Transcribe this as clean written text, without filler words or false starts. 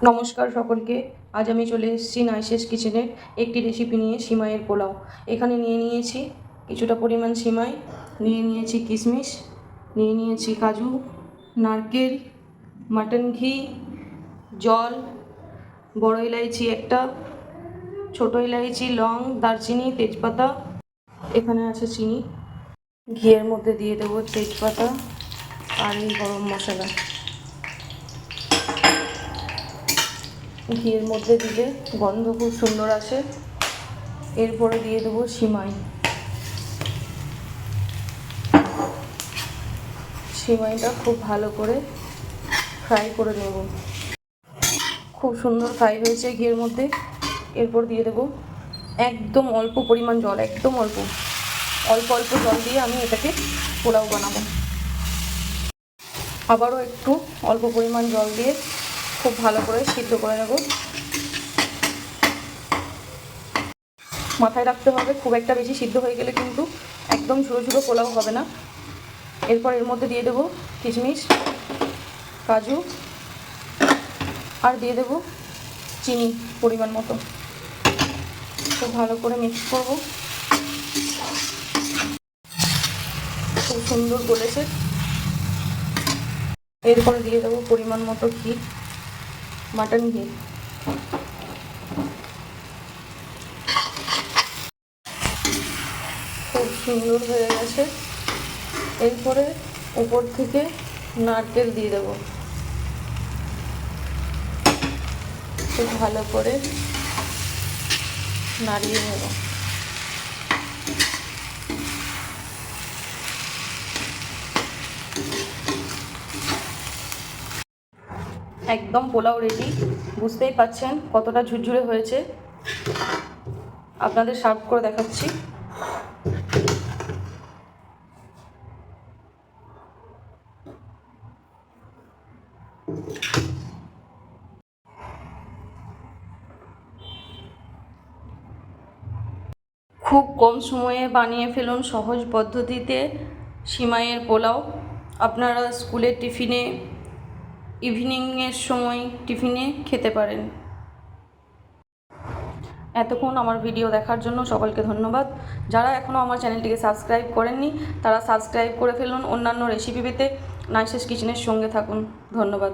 নমস্কার সকলকে। আজ আমি চলে এসেছি নাইসেস কিচেনের একটি রেসিপি নিয়ে, সিমাইয়ের পোলাও। এখানে নিয়েছি কিছুটা পরিমাণ সিমাই, নিয়েছি কিশমিশ, নিয়েছি কাজু, নারকেল, মাটন ঘি, জল, বড় ইলাইচি একটা, ছোট ইলাইচি, লং, দারচিনি, তেজপাতা। এখানে আছে চিনি। ঘিয়ের মধ্যে দিয়ে দেবো তেজপাতা আর এই গরম মশলা। ঘিয়ের মধ্যে দিলে গন্ধ খুব সুন্দর আসে। এরপরে দিয়ে দেবো সিমাই। সিমাইটা খুব ভালো করে ফ্রাই করে নেব। খুব সুন্দর ফ্রাই হয়েছে ঘিয়ের মধ্যে। এরপর দিয়ে দেবো একদম অল্প পরিমাণ জল, একদম অল্প অল্প জল দিয়ে আমি এটাকে পোলাও বানাবো। আবারও একটু অল্প পরিমাণ জল দিয়ে খুব ভালো করে সিদ্ধ করে নেব। মাথায় রাখতে হবে, খুব একটা বেশি সিদ্ধ হয়ে গেলে কিন্তু একদম ঝুড়ো ঝুড়ো পোলাও হবে না। এরপর এর মধ্যে দিয়ে দেবো কিশমিশ, কাজু, আর দিয়ে দেবো চিনি পরিমাণ মতো। খুব ভালো করে মিক্স করব। খুব সুন্দর গলেছে। এরপরে দিয়ে দেবো পরিমাণ মতো ঘি, মাটন ঘি। খুব সুন্দর হয়ে গেছে। এরপরে উপর থেকে নারকেল দিয়ে দেবো। খুব ভালো করে নাড়িয়ে নেব। একদম পোলাও রেডি। বুঝতেই পাচ্ছেন কতটা ঝুরঝুরে হয়েছে। আপনাদের সার্ভ করে দেখাচ্ছি। খুব কম সময়ে বানিয়ে ফেলুন সহজ পদ্ধতিতে সিমাইয়ের পোলাও। আপনারা স্কুলের টিফিনে, ইভিনিংয়ের সময় টিফিনে খেতে পারেন। এতক্ষণ আমার ভিডিও দেখার জন্য সকলকে ধন্যবাদ। যারা এখনও আমার চ্যানেলটিকে সাবস্ক্রাইব করেননি তারা সাবস্ক্রাইব করে ফেলুন। অন্যান্য রেসিপি পেতে নাইসেস কিচেনের সঙ্গে থাকুন। ধন্যবাদ।